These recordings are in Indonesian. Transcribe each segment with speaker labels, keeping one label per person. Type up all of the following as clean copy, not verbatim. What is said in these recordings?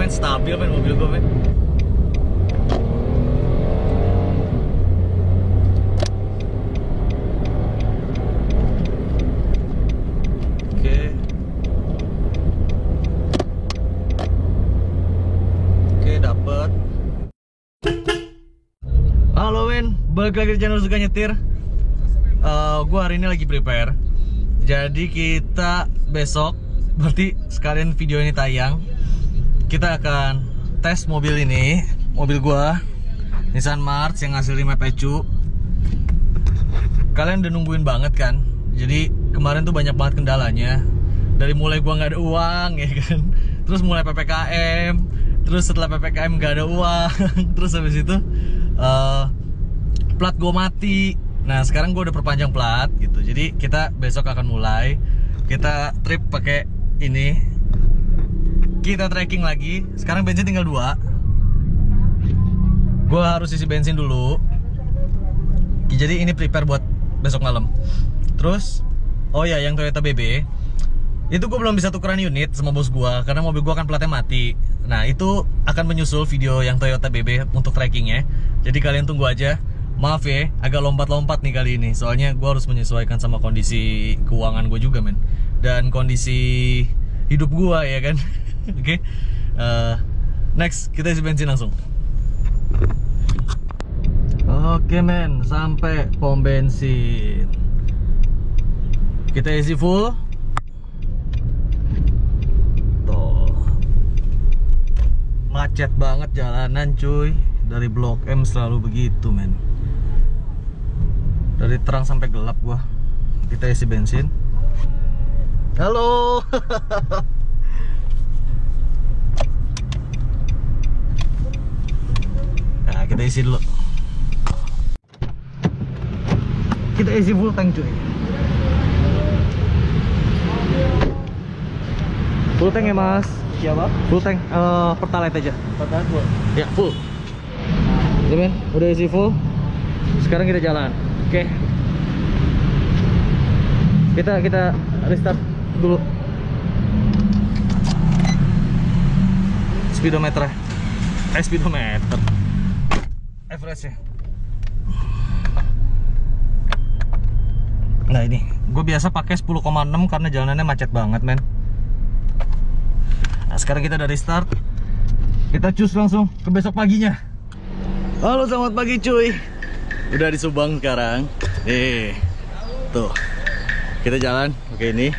Speaker 1: lumayan stabil men mobil gue men. Oke, dapet. Halo men, balik lagi di channel Suka Nyetir. Gue hari ini lagi prepare. Jadi kita besok, berarti sekalian video ini tayang, kita akan tes mobil ini. Mobil gua Nissan March yang hasil 5 pecu. Kalian udah nungguin banget kan. Jadi kemarin tuh banyak banget kendalanya. Dari mulai gua nggak ada uang ya kan, terus mulai PPKM, terus setelah PPKM nggak ada uang, terus habis itu plat gua mati. Nah sekarang gue udah perpanjang plat gitu. Jadi kita besok akan mulai. Kita trip pakai ini. Kita trekking lagi. Sekarang bensin tinggal 2. Gue harus isi bensin dulu. Jadi ini prepare buat besok malam. Terus oh ya, yang Toyota BB itu gue belum bisa tukeran unit sama bos gue karena mobil gue kan platnya mati. Nah itu akan menyusul video yang Toyota BB untuk trekkingnya. Jadi kalian tunggu aja. Maaf ya, agak lompat-lompat nih kali ini. Soalnya gue harus menyesuaikan sama kondisi keuangan gue juga men. Dan kondisi hidup gue ya kan. Oke. Next, kita isi bensin langsung. Oke men, sampai pom bensin. Kita isi full. Tuh. Macet banget jalanan cuy. Dari Blok M selalu begitu men. Dari terang sampai gelap gua. Kita isi bensin. Halo. Nah, kita isi dulu. Kita isi full tank cuy. Full tank ya mas.
Speaker 2: Siapa?
Speaker 1: Full tank, Pertalite aja.
Speaker 2: Pertalite full?
Speaker 1: Ya full. Ini men, udah isi full. Sekarang kita jalan. Oke. Kita restart dulu. Speedometer. Speedometer. Average-nya. Nah ini, gue biasa pakai 10,6 karena jalanannya macet banget men. Nah sekarang kita udah restart. Kita cus langsung ke besok paginya. Halo selamat pagi cuy. Udah di Subang sekarang. Tuh. Kita jalan pakai ini.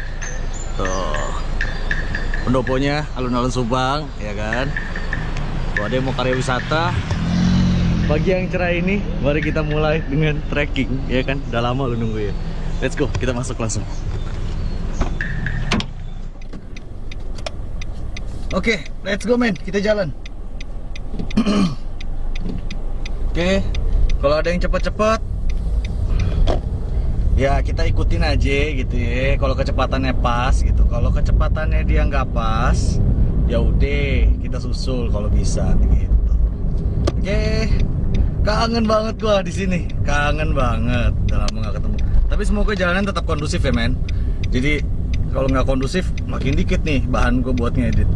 Speaker 1: Tuh. Pendoponya alun-alun Subang, ya kan. Kalau ada yang mau karya wisata, pagi yang cerah ini, mari kita mulai dengan trekking, ya kan. Udah lama lu nungguin. Let's go, kita masuk langsung. Oke, let's go men, kita jalan. Oke, kalau ada yang cepet-cepet, ya kita ikutin aja gitu ya. Kalau kecepatannya pas gitu. Kalau kecepatannya dia nggak pas, ya udah kita susul kalau bisa gitu. Oke, kangen banget gua di sini, kangen banget. Udah lama nggak ketemu. Tapi semoga jalanan tetap kondusif ya men. Jadi kalau nggak kondusif, makin dikit nih bahan gue buat ngedit.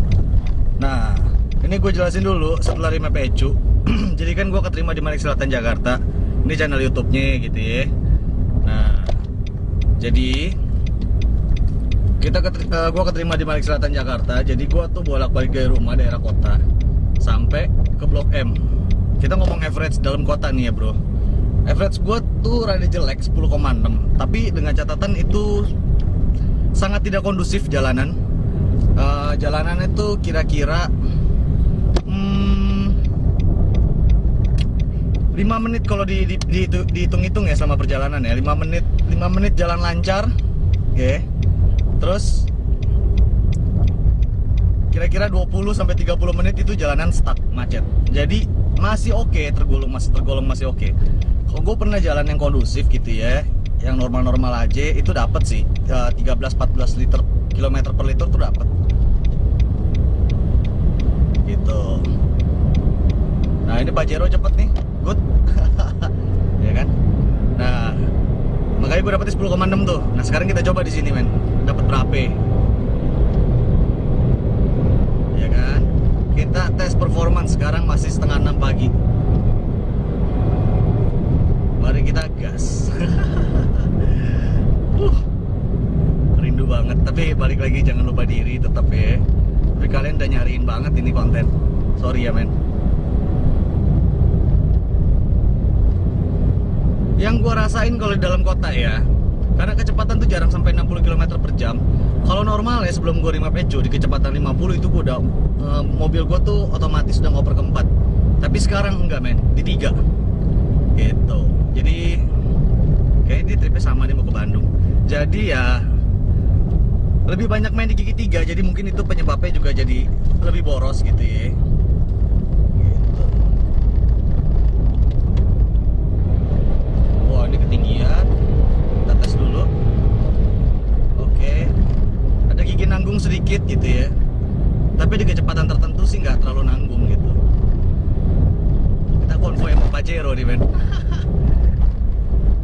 Speaker 1: Nah, ini gue jelasin dulu setelah 5 pecu. Jadi kan gue keterima di Manik Selatan Jakarta. Ini channel YouTube-nya gitu ya. Nah, jadi gue keterima di Manik Selatan Jakarta. Jadi gue tuh bolak-balik dari rumah daerah kota sampai ke Blok M. Kita ngomong average dalam kota nih ya bro. Average gue tuh rada jelek 10,6. Tapi dengan catatan itu sangat tidak kondusif jalanan. Jalanan itu kira-kira 5 menit kalau dihitung-hitung ya selama perjalanan ya. 5 menit jalan lancar. Oke. Terus kira-kira 20 sampai 30 menit itu jalanan stuck, macet. Jadi masih oke, tergolong masih oke. Kalau gue pernah jalan yang kondusif gitu ya, yang normal-normal aja itu dapat sih 13-14 liter kilometer per liter tuh dapat. Gitu. Nah ini Pajero cepet nih, good. Ya kan? Nah makanya gue dapetnya 10,6 tuh. Nah sekarang kita coba di sini men, dapat berapa? Ya kan? Kita teman-teman. Sekarang masih setengah 6 pagi. Mari kita gas. Rindu banget. Tapi balik lagi jangan lupa diri tetap ya. Tapi kalian udah nyariin banget ini konten. Sorry ya men. Yang gua rasain kalau di dalam kota ya, karena kecepatan tuh jarang sampai 60 km per jam. Kalau normal ya sebelum gua remap eco di kecepatan 50 itu gua udah mobil gua tuh otomatis udah ngoper ke 4. Tapi sekarang enggak men, di 3. Gitu. Jadi kayaknya dia tripnya sama nih mau ke Bandung. Jadi ya lebih banyak main di gigi 3, jadi mungkin itu penyebabnya juga jadi lebih boros gitu ya. Gitu. Wah ini ketinggian. Kita tes dulu. Oke. Ada gigi nanggung sedikit gitu ya. Tapi di kecepatan tertentu sih nggak terlalu nanggung gitu. Kita konvoy sama Pajero nih men.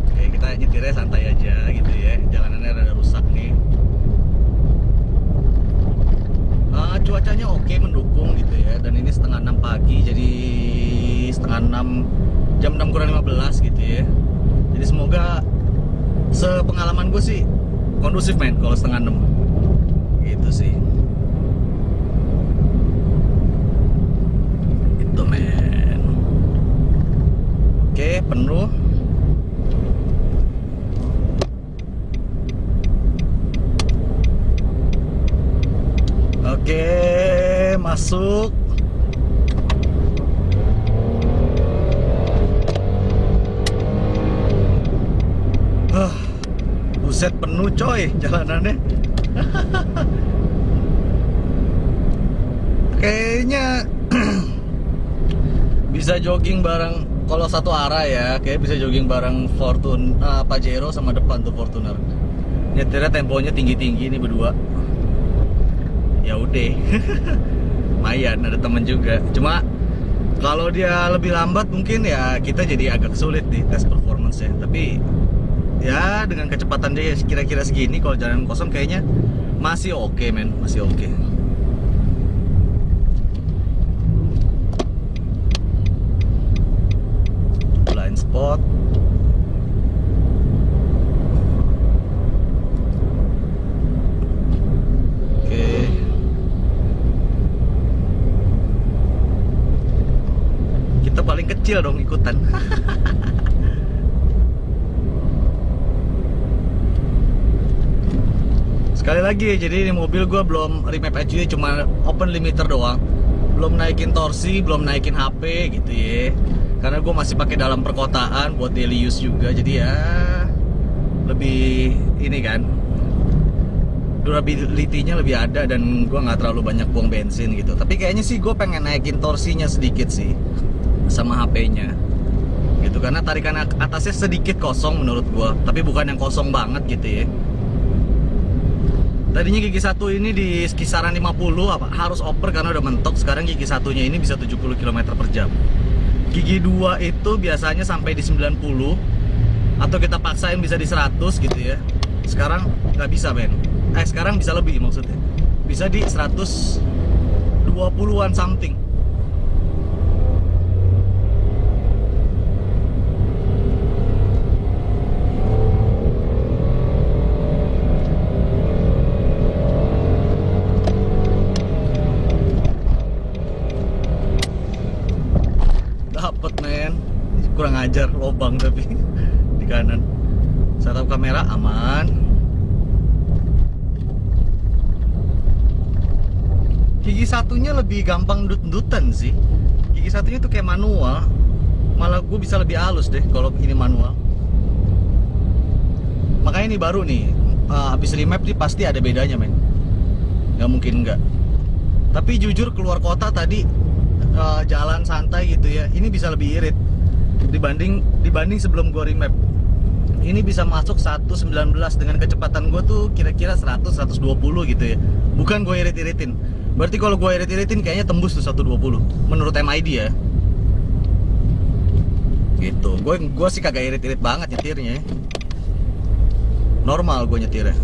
Speaker 1: Oke kita nyetirnya santai aja gitu ya. Jalanannya rada rusak nih. Cuacanya oke, mendukung gitu ya. Dan ini setengah 6 pagi, jadi setengah 6, jam 6 kurang 15 gitu ya. Jadi semoga sepengalaman gue sih kondusif men kalau setengah 6 gitu sih. Itu men. Oke penuh. Oke, masuk. Buset penuh coy jalanannya. Kayaknya bisa jogging bareng kalau satu arah ya. Kayak bisa jogging bareng Pajero sama depan tuh Fortuner. Nyetirnya temponya tinggi-tinggi nih berdua. Ya udah. Lumayan ada temen juga. Cuma kalau dia lebih lambat mungkin ya kita jadi agak sulit di tes performance ya. Tapi ya dengan kecepatan dia kira-kira segini kalau jalan kosong kayaknya masih oke men, masih oke. Blind spot. Paling kecil dong ikutan. Sekali lagi jadi ini mobil gue belum remap aja, cuma open limiter doang, belum naikin torsi, belum naikin HP gitu ya, karena gue masih pakai dalam perkotaan buat daily use juga. Jadi ya lebih ini kan durability-nya lebih ada dan gue nggak terlalu banyak buang bensin gitu. Tapi kayaknya sih gue pengen naikin torsinya sedikit sih sama HP-nya gitu, karena tarikan atasnya sedikit kosong menurut gua, tapi bukan yang kosong banget gitu ya. Tadinya gigi 1 ini di kisaran 50 harus oper karena udah mentok. Sekarang gigi 1-nya ini bisa 70 km per jam. Gigi 2 itu biasanya sampai di 90 atau kita paksain bisa di 100 gitu ya. Sekarang nggak bisa men. Sekarang bisa lebih maksudnya. Bisa di 120-an something. Kurang ajar, lobang tapi di kanan. Setup kamera aman. Gigi 1-nya lebih gampang dut-dutan sih. Gigi 1-nya tuh kayak manual. Malah gue bisa lebih halus deh kalau ini manual. Makanya ini baru nih, habis remap nih pasti ada bedanya men. Gak mungkin enggak. Tapi jujur keluar kota tadi jalan santai gitu ya, ini bisa lebih irit dibanding sebelum gua remap. Ini bisa masuk 119 dengan kecepatan gua tuh kira-kira 100-120 gitu ya. Bukan gua irit-iritin. Berarti kalau gua irit-iritin kayaknya tembus tuh 120 menurut MID ya. Gitu. Gua sih kagak irit-irit banget nyetirnya. Normal gua nyetirnya.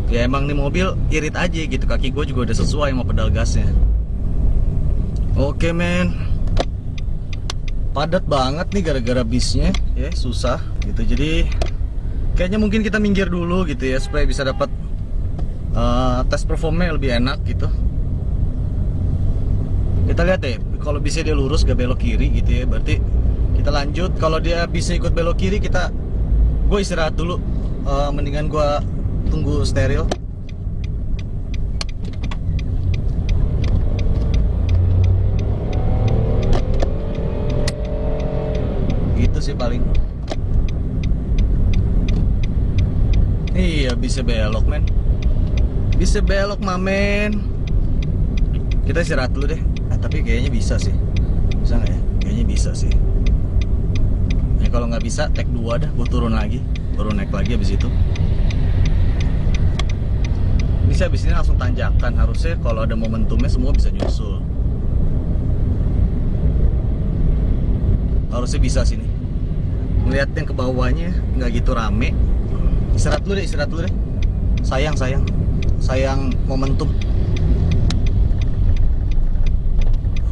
Speaker 1: Ya emang nih mobil irit aja gitu, kaki gua juga udah sesuai sama pedal gasnya. Oke men, padat banget nih gara-gara bisnya ya, susah gitu. Jadi kayaknya mungkin kita minggir dulu gitu ya, supaya bisa dapat tes performnya lebih enak gitu. Kita lihat deh, kalau bisa dia lurus gak belok kiri gitu ya, berarti kita lanjut. Kalau dia bisa ikut belok kiri, gue istirahat dulu. Mendingan gue tunggu steril. Gitu sih paling. Iya, bisa belok men, bisa belok mamen. Kita istirahat dulu deh. Tapi kayaknya bisa sih. Bisa nggak ya? Kayaknya bisa sih. Ya kalau nggak bisa, take 2 dah. Gue turun lagi, baru naik lagi abis itu. Bisa abis ini langsung tanjakan. Harusnya kalau ada momentumnya semua bisa nyusul. Harusnya bisa sini. Melihat yang ke bawahnya nggak gitu rame. Istirahat dulu deh, istirahat dulu deh. Sayang momentum.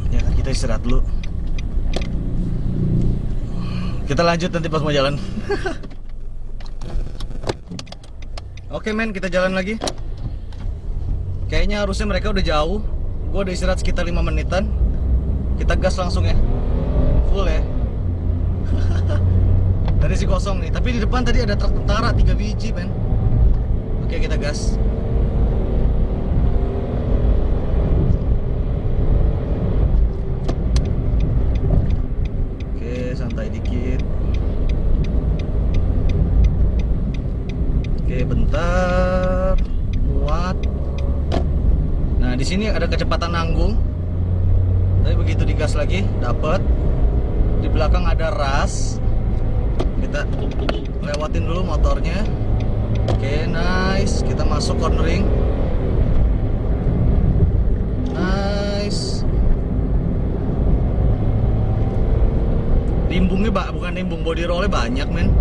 Speaker 1: Ya kan, kita istirahat dulu. Kita lanjut nanti pas mau jalan. Oke men, kita jalan lagi. Kayaknya harusnya mereka udah jauh. Gue udah istirahat sekitar 5 menitan. Kita gas langsung ya. Full ya. Tadi sih kosong nih, tapi di depan tadi ada truk tentara 3 biji men. Oke, kita gas. Oke, santai dikit. Oke, bentar. Muat. Nah, di sini ada kecepatan nanggung. Tapi begitu digas lagi, dapat. Di belakang ada ras. Kita lewatin dulu motornya. Oke, nice. Kita masuk cornering. Nice. Nimbungnya bukan nimbung, body rollnya banyak men.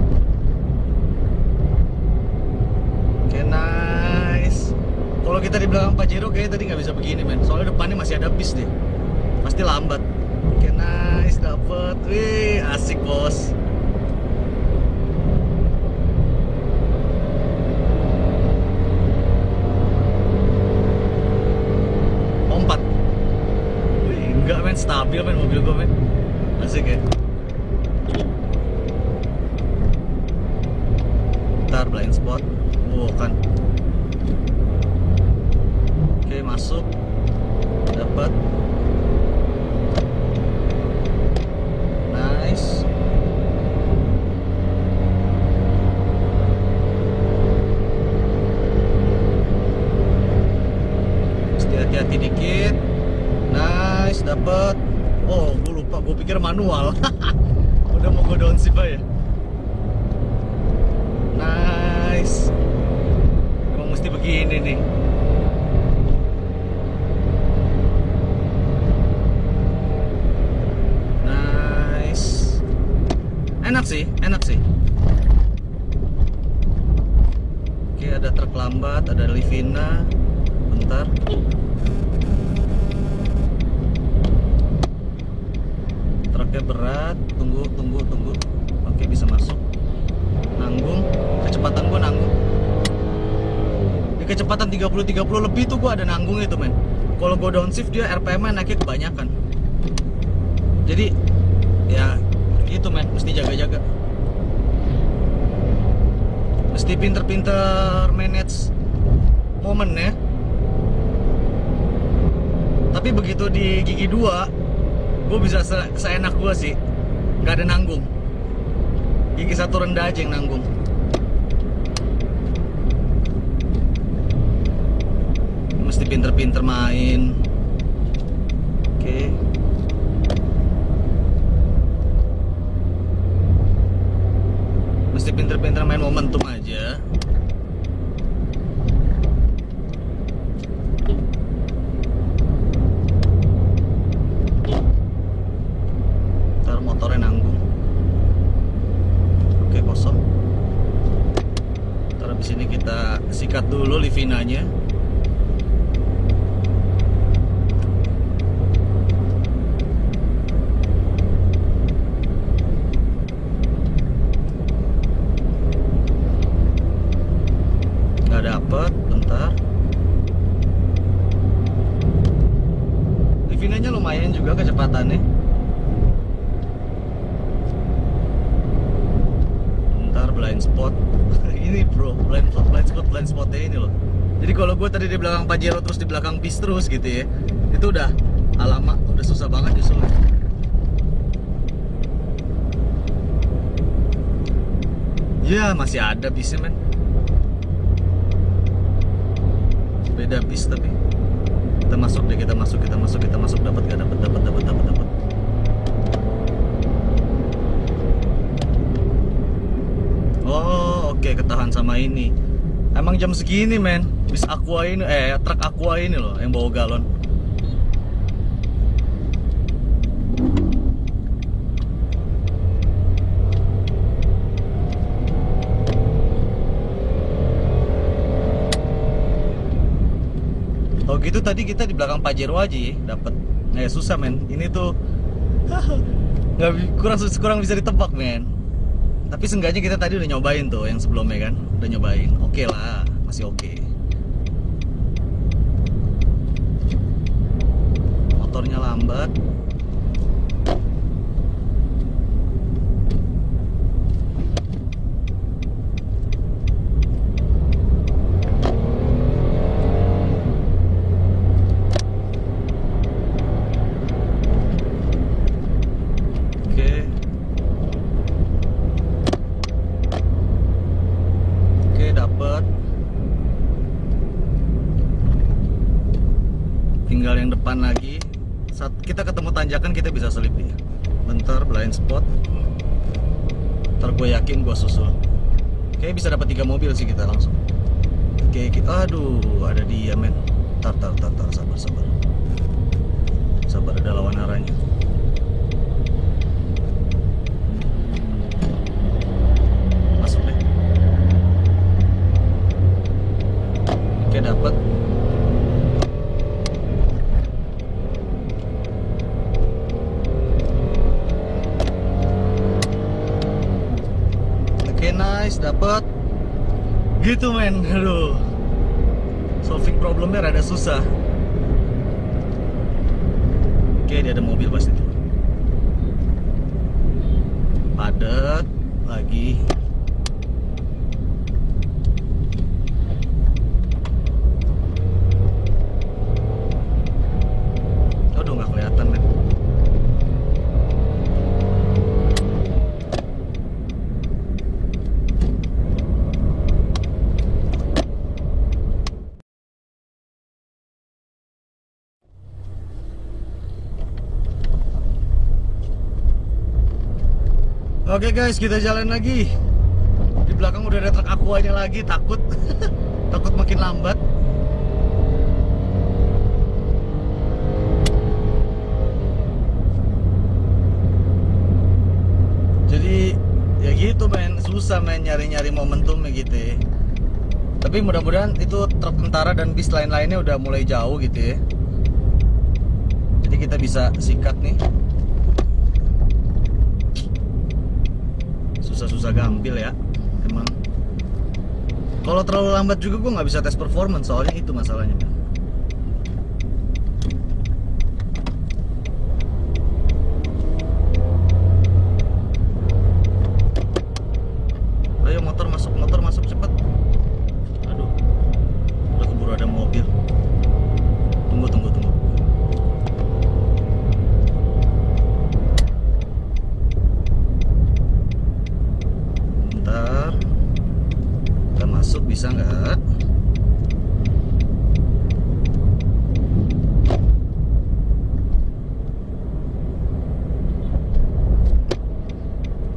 Speaker 1: Oke, nice. Kalau kita di belakang Pajero kayaknya tadi nggak bisa begini men. Soalnya depannya masih ada bis deh. Pasti lambat. Oke, nice, dapet. Wih, asik bos. Lompat. Wih, enggak men, stabil men mobil gue men. Asik ya. Ntar blind spot. Kan. Oke, masuk. Dapat. Nice. Mesti hati-hati dikit. Nice, dapat. Oh, gue lupa, gue pikir manual. Udah mau gue downshift aja. Nice. Emang mesti begini nih. Nice. Enak sih. Oke, ada truk lambat, ada Livina. Bentar. Truknya berat. Tunggu. Oke, bisa masuk. Nanggung. Kecepatan gua nanggung. Di kecepatan 30 lebih tuh gua ada nanggung itu men. Kalau gua downshift dia RPM-nya naiknya kebanyakan. Jadi ya gitu men, mesti jaga-jaga. Mesti pinter-pinter manage momen ya. Tapi begitu di gigi 2 gue bisa seenak gue sih, nggak ada nanggung. Gigi 1 rendah aja yang nanggung. Mesti pinter-pinter main. Oke. Mesti pinter-pinter main momentum aja. Ntar motornya nanggung. Oke, kosong. Ntar abis ini kita sikat dulu Livinanya. Bentar. Livinanya lumayan juga kecepatannya. Bentar, blind spot. Ini bro, blind spotnya ini loh. Jadi kalau gue tadi di belakang Pajero terus di belakang bis terus gitu ya, itu udah alamak, udah susah banget nyusulnya. Ya masih ada bisnya men. Beda bis tapi. Kita masuk deh, kita masuk, dapat gak dapat. Oh oke, ketahan sama ini. Emang jam segini men, bis Aqua ini, truk Aqua ini loh yang bawa galon. Oh gitu, tadi kita di belakang Pajero aja ya dapat. Susah men, ini tuh nggak, kurang bisa ditebak men. Tapi seenggaknya kita tadi udah nyobain tuh yang sebelumnya kan, udah nyobain. Oke lah, masih oke. Motornya lambat. Tinggal yang depan lagi. Saat kita ketemu tanjakan kita bisa selip ya. Bentar, blind spot. Ntar gue yakin gue susul. Kayaknya bisa dapat 3 mobil sih kita langsung. Oke, aduh, ada dia men. Tar, sabar. Sabar, ada lawan arahnya. Masuk deh. Oke, dapat. Nice, dapat. Gitu men, aduh. Solving problemnya rada susah. Oke, dia ada mobil pasti. Padat lagi. Aduh, nggak kelihatan men. Oke guys, kita jalan lagi. Di belakang udah ada truk Aquanya lagi, takut takut makin lambat. Jadi ya gitu men, susah men nyari-nyari momentumnya gitu ya. Tapi mudah-mudahan itu truk tentara dan bis lain-lainnya udah mulai jauh gitu ya. Jadi kita bisa sikat nih. Susah-susah gampil ya emang. Kalau terlalu lambat juga gue nggak bisa tes performance, soalnya itu masalahnya. Ayo motor masuk cepet. Aduh, udah keburu ada mobil. Tunggu. Masuk bisa nggak?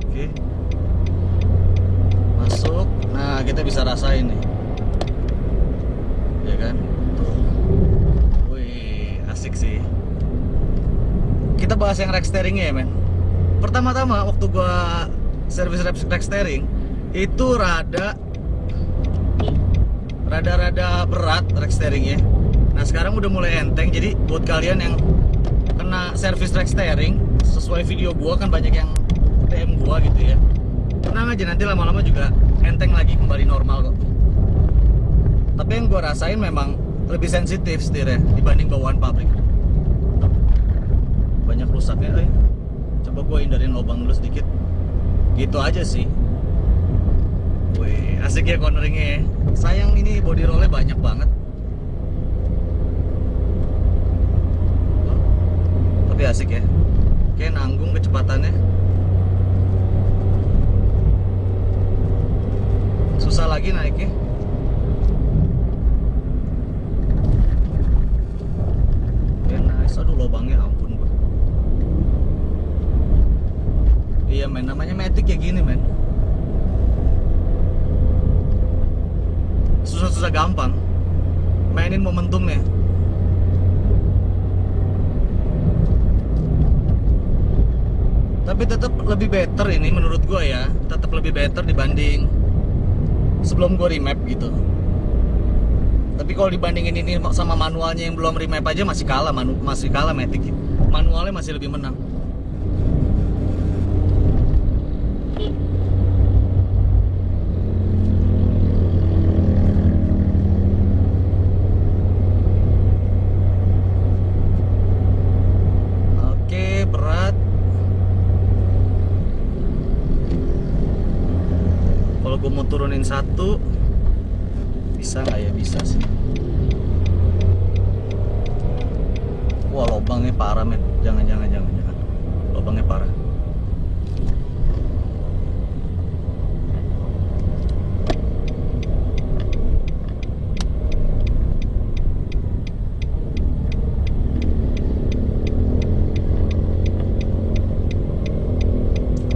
Speaker 1: Oke, masuk. Nah, kita bisa rasain nih, ya kan? Tuh. Wih, asik sih. Kita bahas yang rack steeringnya ya men. Pertama-tama waktu gua servis rack steering itu rada berat rack steeringnya. Nah sekarang udah mulai enteng. Jadi buat kalian yang kena servis rack steering, sesuai video gua kan banyak yang DM gua gitu ya, tenang aja, nanti lama-lama juga enteng lagi, kembali normal kok. Tapi Tapi yang gue rasain memang lebih sensitif setirnya dibanding bawaan pabrik. Banyak rusaknya. Coba gue hindarin lubang dulu sedikit. Gitu aja sih. Wih, asik ya corneringnya ya. Sayang ini body rollnya banyak banget. Tapi asik ya. Kayak nanggung kecepatannya. Susah lagi naiknya. Nice. Aduh lubangnya ampun gue. Iya men, namanya Matic kayak gini men. Susah-susah gampang mainin momentumnya. Tapi tetap lebih better ini menurut gue ya. Tetap lebih better dibanding sebelum gue remap gitu. Tapi kalau dibandingin ini sama manualnya yang belum remap aja masih kalah Matic. Manualnya masih lebih menang. Oke, berat. Kalau gue mau turunin satu, bisa nggak ya? Bisa sih. Wah lubangnya parah men. Jangan. Lubangnya parah.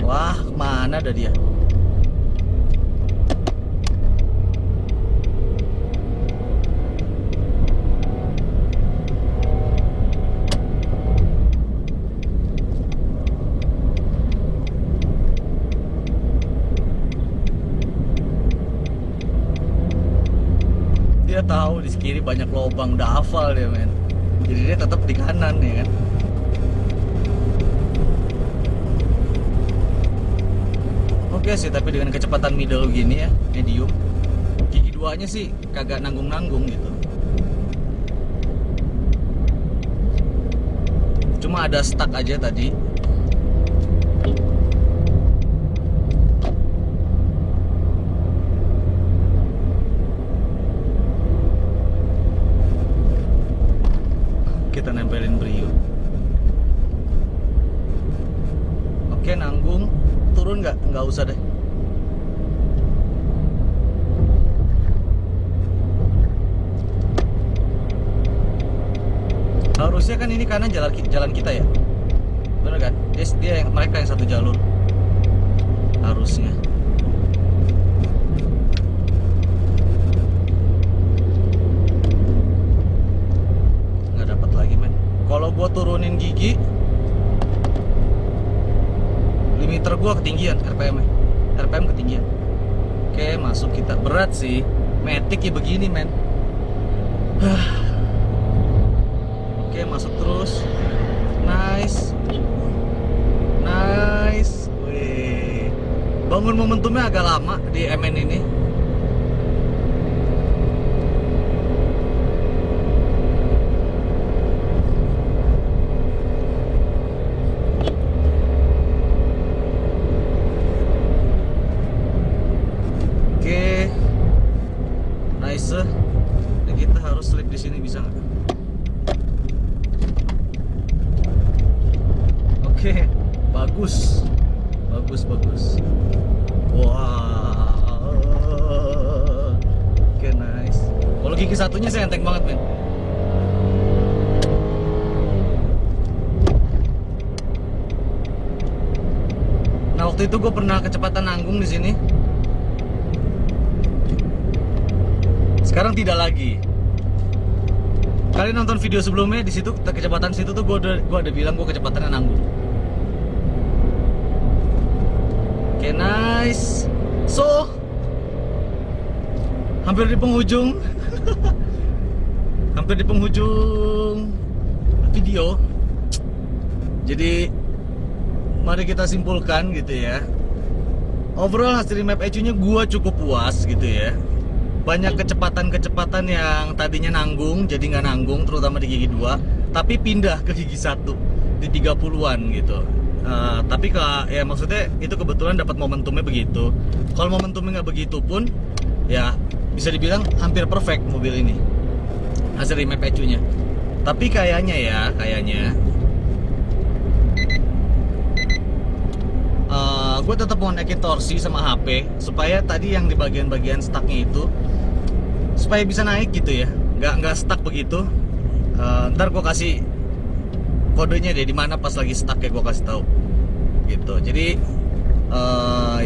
Speaker 1: Wah, kemana ada dia? Dia tahu di kiri banyak lubang, udah hafal dia men. Jadi dia tetap di kanan ya kan. Oke sih, tapi dengan kecepatan middle gini ya, medium, gigi duanya sih kagak nanggung-nanggung gitu. Cuma ada stuck aja tadi. Kita nempelin Brio. Oke, nanggung. Turun nggak? Nggak usah deh. Harusnya kan ini kanan jalan kita ya, bener kan? Dia mereka yang satu jalur. Harusnya. Nggak dapat lagi men. Kalau gua turunin gigi, limiter gua ketinggian RPM ketinggian. Oke, masuk kita. Berat sih Matic ya begini men. Oke, masuk terus. Nice. Wih. Bangun momentumnya agak lama di MN ini. Dan kita harus slip di sini, bisa nggak? Oke, bagus. Wah, oke nice. Kalau gigi satunya saya enteng banget men. Nah waktu itu gue pernah kecepatan nanggung di sini. Sekarang tidak lagi. Kalian nonton video sebelumnya di situ kecepatan situ tuh gue ada bilang gue kecepatannya nanggung. Oke, nice. So hampir di penghujung. Hampir di penghujung video. Jadi mari kita simpulkan gitu ya. Overall hasil remap ECU nya gue cukup puas gitu ya. banyak kecepatan-kecepatan yang tadinya nanggung jadi nggak nanggung, terutama di gigi 2, tapi pindah ke gigi 1 di 30-an gitu. Tapi ya maksudnya itu kebetulan dapat momentumnya begitu. Kalau momentumnya nggak begitu pun ya bisa dibilang hampir perfect mobil ini hasil remap ECU-nya. Tapi kayaknya gue tetap mau naikin torsi sama HP supaya tadi yang di bagian-bagian stucknya itu supaya bisa naik gitu ya, nggak stuck begitu. Ntar gue kasih kodenya deh di mana pas lagi stuck ya, gue kasih tahu gitu. Jadi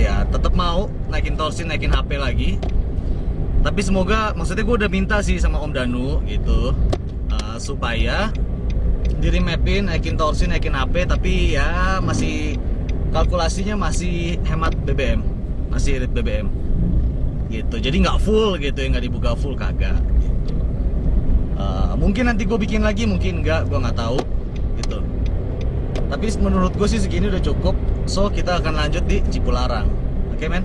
Speaker 1: ya tetap mau naikin torsi, naikin HP lagi. Tapi semoga, maksudnya gue udah minta sih sama Om Danu gitu, supaya di remapin, naikin torsi, naikin HP, tapi ya masih kalkulasinya masih hemat BBM, masih irit BBM gitu. Jadi nggak full gitu ya, nggak dibuka full, kagak gitu. Mungkin nanti gue bikin lagi, mungkin nggak, gue nggak tahu gitu. Tapi menurut gue sih segini udah cukup. So kita akan lanjut di Cipularang. Oke men?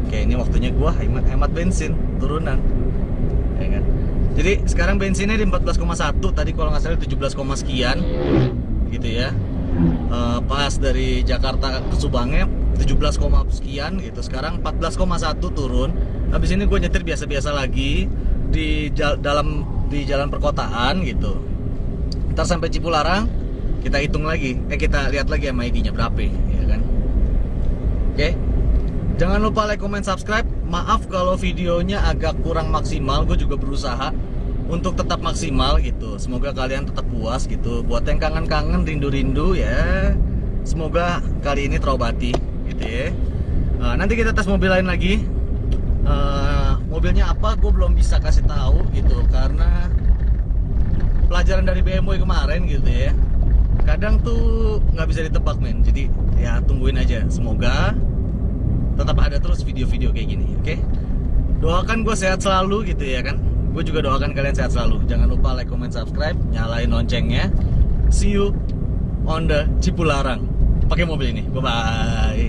Speaker 1: Oke, ini waktunya gue hemat bensin turunan ya kan? Jadi sekarang bensinnya di 14,1, tadi kalau nggak salah 17, sekian gitu ya. Pas dari Jakarta ke Subangnya 17, sekian gitu. Sekarang 14,1 turun. Habis ini gue nyetir biasa-biasa lagi di jalan perkotaan gitu. Ntar sampai Cipularang kita hitung lagi, kita lihat lagi sama ID-nya berapa ya kan. Oke. Jangan lupa like, comment, subscribe. Maaf kalau videonya agak kurang maksimal, gue juga berusaha untuk tetap maksimal gitu. Semoga kalian tetap puas gitu. Buat yang kangen-kangen, rindu-rindu ya, semoga kali ini terobati gitu ya. Nanti kita tes mobil lain lagi. Mobilnya apa gue belum bisa kasih tahu gitu, karena pelajaran dari BMW kemarin gitu ya. Kadang tuh nggak bisa ditebak men. Jadi ya tungguin aja. Semoga tetap ada terus video-video kayak gini, oke? Doakan gue sehat selalu gitu ya kan. Gue juga doakan kalian sehat selalu. Jangan lupa like, comment, subscribe, nyalain loncengnya. See you on the Cipularang pakai mobil ini. Bye bye.